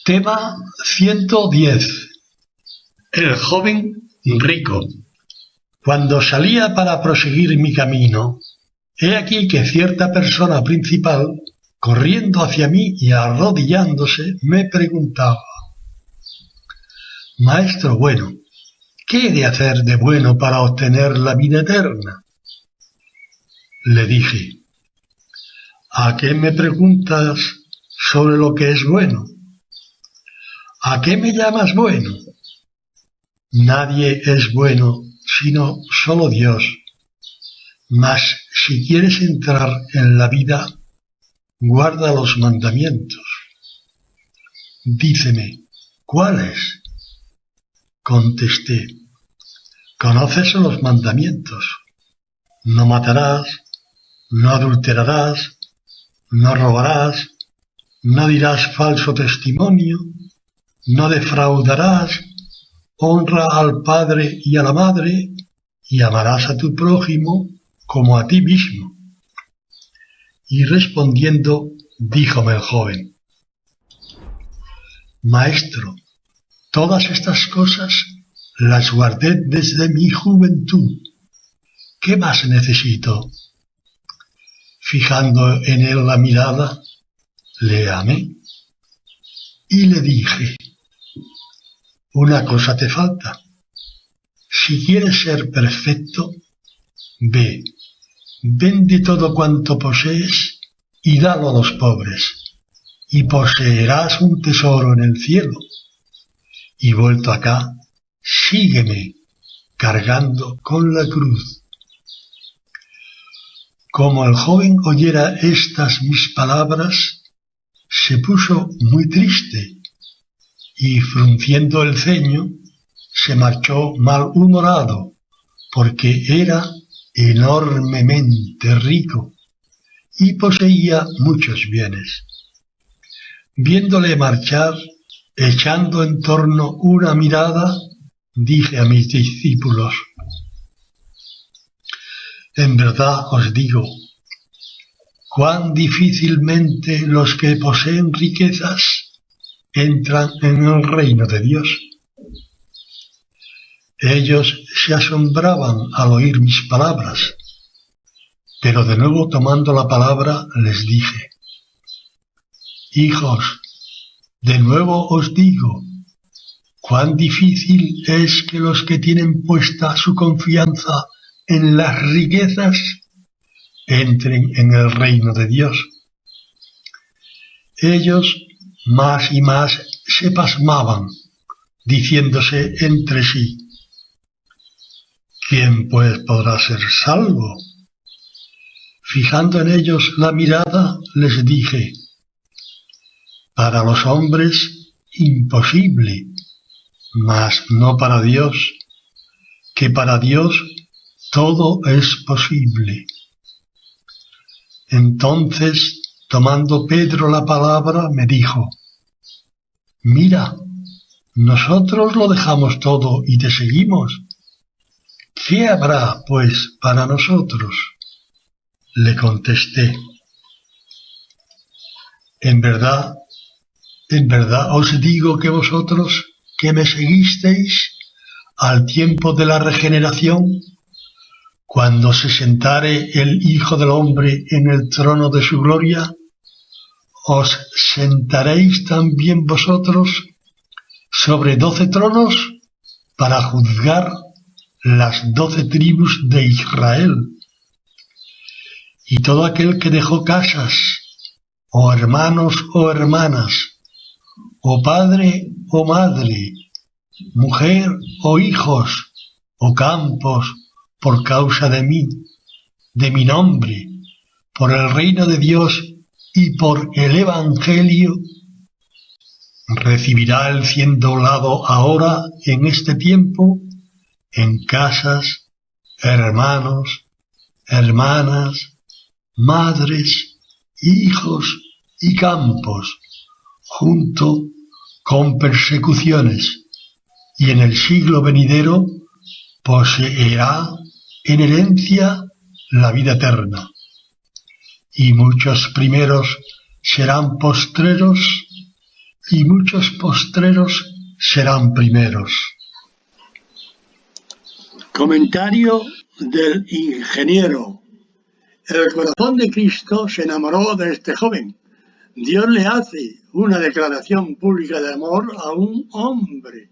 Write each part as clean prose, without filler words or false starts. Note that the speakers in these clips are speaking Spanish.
Tema 110. El joven rico. Cuando salía para proseguir mi camino, he aquí que cierta persona principal, corriendo hacia mí y arrodillándose, me preguntaba: Maestro bueno, ¿qué he de hacer de bueno para obtener la vida eterna? Le dije: ¿A qué me preguntas sobre lo que es bueno? ¿A qué me llamas bueno? Nadie es bueno sino solo Dios. Mas si quieres entrar en la vida, guarda los mandamientos. Díceme, ¿cuáles? Contesté: ¿conoces los mandamientos? No matarás, no adulterarás, no robarás, no dirás falso testimonio, no defraudarás, honra al padre y a la madre, y amarás a tu prójimo como a ti mismo. Y respondiendo, díjome el joven: Maestro, todas estas cosas las guardé desde mi juventud. ¿Qué más necesito? Fijando en él la mirada, le amé y le dije: una cosa te falta. Si quieres ser perfecto, ve, vende todo cuanto posees y dalo a los pobres, y poseerás un tesoro en el cielo. Y vuelto acá, sígueme, cargando con la cruz. Como el joven oyera estas mis palabras, se puso muy triste, y frunciendo el ceño, se marchó malhumorado, porque era enormemente rico y poseía muchos bienes. Viéndole marchar, echando en torno una mirada, dije a mis discípulos: en verdad os digo, cuán difícilmente los que poseen riquezas entran en el reino de Dios. Ellos se asombraban al oír mis palabras, pero de nuevo tomando la palabra les dije: hijos, de nuevo os digo, cuán difícil es que los que tienen puesta su confianza en las riquezas entren en el reino de Dios. Ellos más y más se pasmaban, diciéndose entre sí: ¿quién pues podrá ser salvo? Fijando en ellos la mirada, les dije: para los hombres imposible, mas no para Dios, que para Dios todo es posible. Entonces, tomando Pedro la palabra, me dijo: mira, nosotros lo dejamos todo y te seguimos. ¿Qué habrá, pues, para nosotros? Le contesté: en verdad os digo que vosotros que me seguisteis al tiempo de la regeneración, cuando se sentare el Hijo del Hombre en el trono de su gloria, os sentaréis también vosotros sobre 12 tronos para juzgar las 12 tribus de Israel. Y todo aquel que dejó casas, o hermanos o hermanas, o padre o madre, mujer o hijos, o campos, por causa de mí, de mi nombre, por el reino de Dios y por el Evangelio, recibirá el 100 doblado ahora en este tiempo, en casas, hermanos, hermanas, madres, hijos y campos, junto con persecuciones, y en el siglo venidero poseerá en herencia la vida eterna. Y muchos primeros serán postreros, y muchos postreros serán primeros. Comentario del ingeniero. El corazón de Cristo se enamoró de este joven. Dios le hace una declaración pública de amor a un hombre.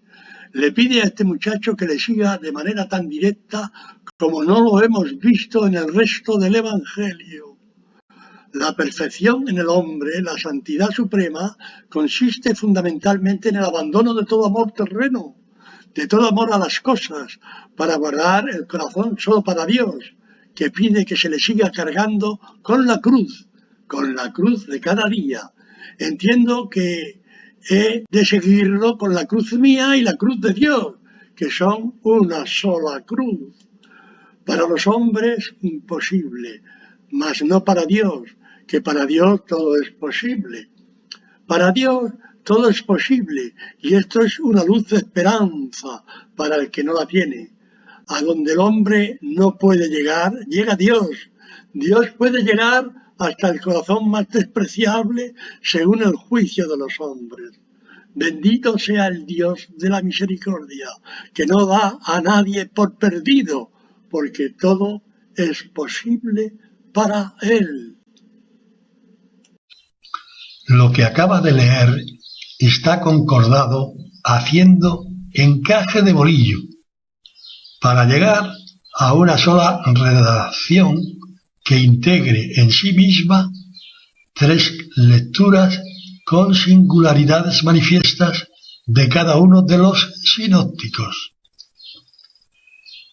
Le pide a este muchacho que le siga de manera tan directa como no lo hemos visto en el resto del Evangelio. La perfección en el hombre, la santidad suprema, consiste fundamentalmente en el abandono de todo amor terreno, de todo amor a las cosas, para guardar el corazón solo para Dios, que pide que se le siga cargando con la cruz de cada día. Entiendo que he de seguirlo con la cruz mía y la cruz de Dios, que son una sola cruz. Para los hombres imposible, mas no para Dios, que para Dios todo es posible. Para Dios todo es posible, y esto es una luz de esperanza para el que no la tiene. A donde el hombre no puede llegar, llega Dios. Dios puede llegar hasta el corazón más despreciable según el juicio de los hombres. Bendito sea el Dios de la misericordia, que no da a nadie por perdido, porque todo es posible para Él. Lo que acaba de leer está concordado haciendo encaje de bolillo para llegar a una sola redacción que integre en sí misma tres lecturas con singularidades manifiestas de cada uno de los sinópticos.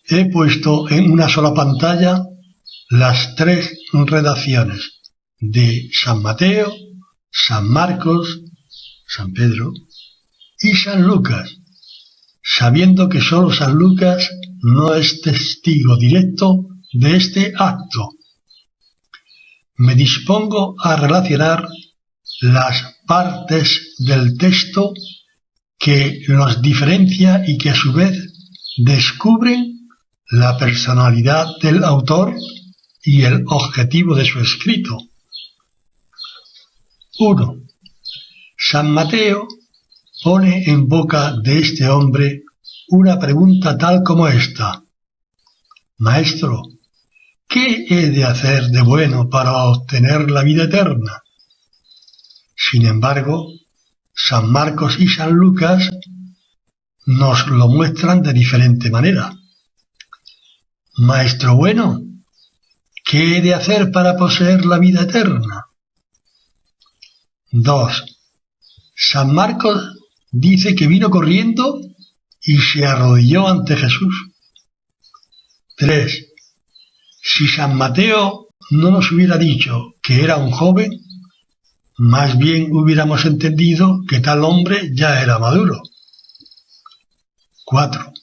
He puesto en una sola pantalla las tres redacciones de San Mateo, San Marcos, San Pedro y San Lucas, sabiendo que solo San Lucas no es testigo directo de este acto. Me dispongo a relacionar las partes del texto que los diferencia y que a su vez descubren la personalidad del autor y el objetivo de su escrito. 1. San Mateo pone en boca de este hombre una pregunta tal como esta: Maestro, ¿qué he de hacer de bueno para obtener la vida eterna? Sin embargo, San Marcos y San Lucas nos lo muestran de diferente manera. Maestro bueno, ¿qué he de hacer para poseer la vida eterna? 2. San Marcos dice que vino corriendo y se arrodilló ante Jesús. 3. Si San Mateo no nos hubiera dicho que era un joven, más bien hubiéramos entendido que tal hombre ya era maduro. 4.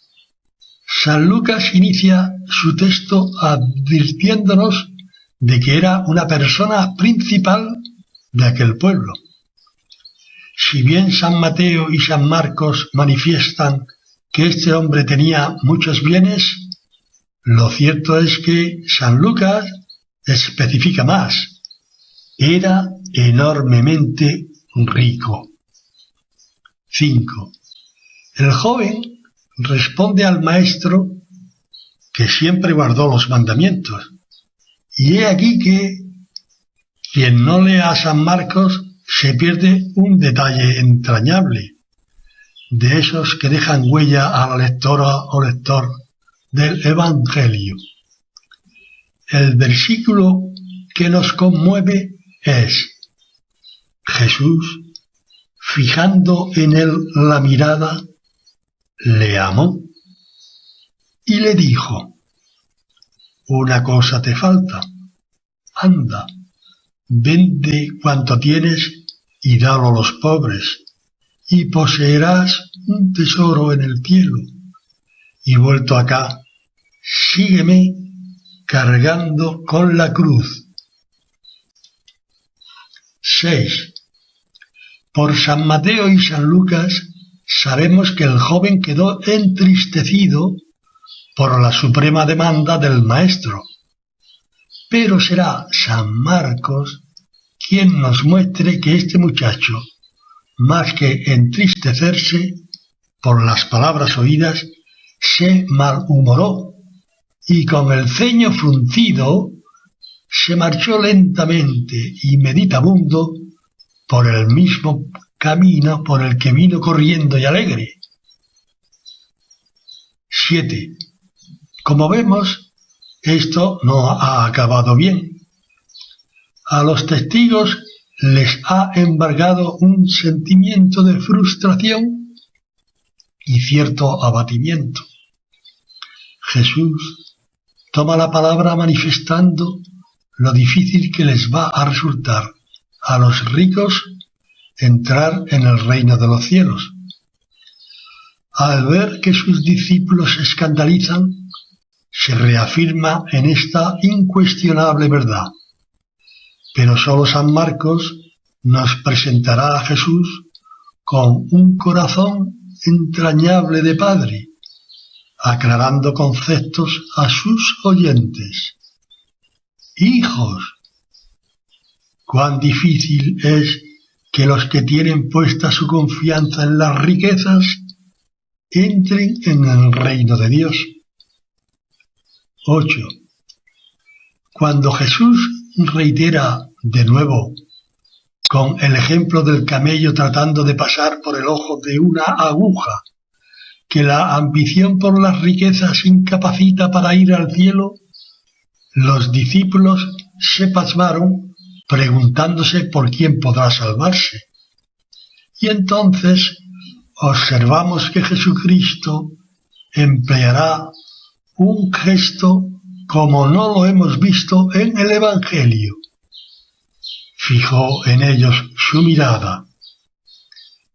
San Lucas inicia su texto advirtiéndonos de que era una persona principal de aquel pueblo. Si bien San Mateo y San Marcos manifiestan que este hombre tenía muchos bienes, lo cierto es que San Lucas especifica más: era enormemente rico. 5. El joven responde al maestro que siempre guardó los mandamientos, y he aquí que quien no lea a San Marcos se pierde un detalle entrañable, de esos que dejan huella a la lectora o lector del Evangelio. El versículo que nos conmueve es: Jesús, fijando en él la mirada, le amó y le dijo: una cosa te falta, anda, vende cuanto tienes y dalo a los pobres, y poseerás un tesoro en el cielo, y vuelto acá, sígueme cargando con la cruz. 6. Por San Mateo y San Lucas sabemos que el joven quedó entristecido por la suprema demanda del maestro, pero será San Marcos quien nos muestre que este muchacho más que entristecerse por las palabras oídas, se malhumoró y con el ceño fruncido se marchó lentamente y meditabundo por el mismo camino por el que vino corriendo y alegre. 7. Como vemos, esto no ha acabado bien. A los testigos les ha embargado un sentimiento de frustración y cierto abatimiento. Jesús toma la palabra manifestando lo difícil que les va a resultar a los ricos entrar en el reino de los cielos. Al ver que sus discípulos se escandalizan, se reafirma en esta incuestionable verdad. Pero solo San Marcos nos presentará a Jesús con un corazón entrañable de padre, aclarando conceptos a sus oyentes. Hijos, cuán difícil es que los que tienen puesta su confianza en las riquezas entren en el reino de Dios. 8. Cuando Jesús reitera de nuevo, con el ejemplo del camello tratando de pasar por el ojo de una aguja, que la ambición por las riquezas incapacita para ir al cielo, los discípulos se pasmaron preguntándose por quién podrá salvarse. Y entonces observamos que Jesucristo empleará un gesto como no lo hemos visto en el Evangelio. Fijó en ellos su mirada.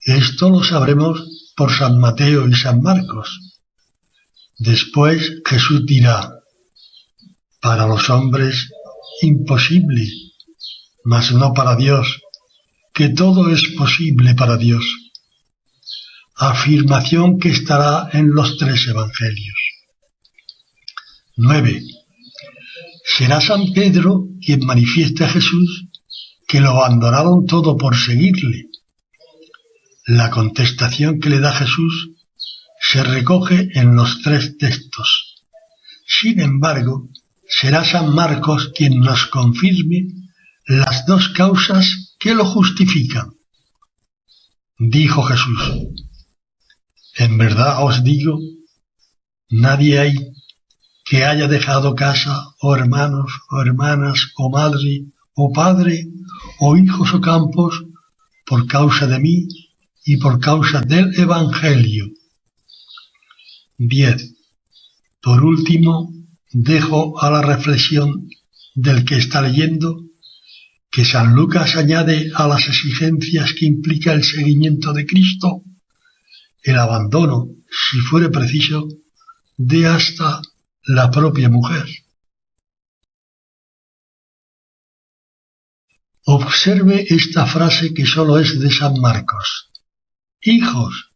Esto lo sabremos por San Mateo y San Marcos. Después Jesús dirá, para los hombres imposible, mas no para Dios, que todo es posible para Dios. Afirmación que estará en los 3 evangelios. 9. Será San Pedro quien manifieste a Jesús que lo abandonaron todo por seguirle. La contestación que le da Jesús se recoge en los 3 textos. Sin embargo, será San Marcos quien nos confirme las 2 causas que lo justifican. Dijo Jesús, en verdad os digo, nadie hay que haya dejado casa, o hermanos, o hermanas, o madre, o padre, o hijos o campos, por causa de mí y por causa del Evangelio. 10. Por último, dejo a la reflexión del que está leyendo que San Lucas añade a las exigencias que implica el seguimiento de Cristo el abandono, si fuere preciso, de hasta la propia mujer. Observe esta frase que solo es de San Marcos. Hijos,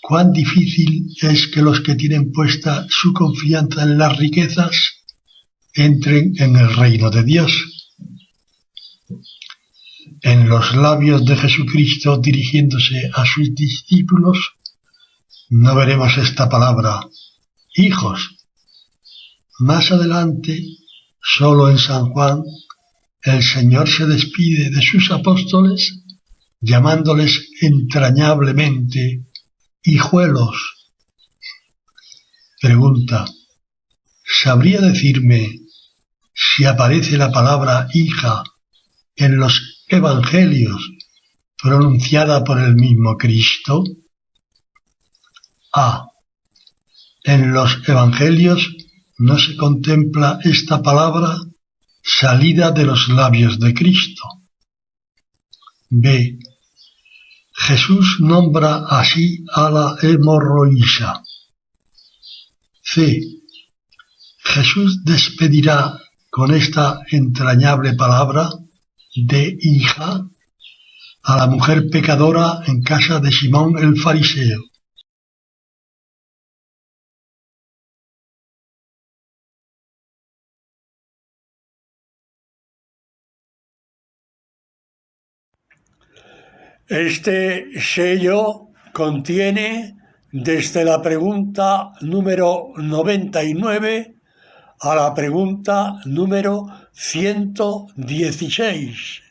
cuán difícil es que los que tienen puesta su confianza en las riquezas entren en el reino de Dios. En los labios de Jesucristo dirigiéndose a sus discípulos, no veremos esta palabra, hijos. Más adelante, solo en San Juan, el Señor se despide de sus apóstoles, llamándoles entrañablemente hijuelos. Pregunta, ¿sabría decirme si aparece la palabra hija en los evangelios pronunciada por el mismo Cristo? A. En los evangelios no se contempla esta palabra salida de los labios de Cristo. B. Jesús nombra así a la hemorroísa. C. Jesús despedirá con esta entrañable palabra de hija a la mujer pecadora en casa de Simón el fariseo. Este sello contiene desde la pregunta número 99 a la pregunta número 116.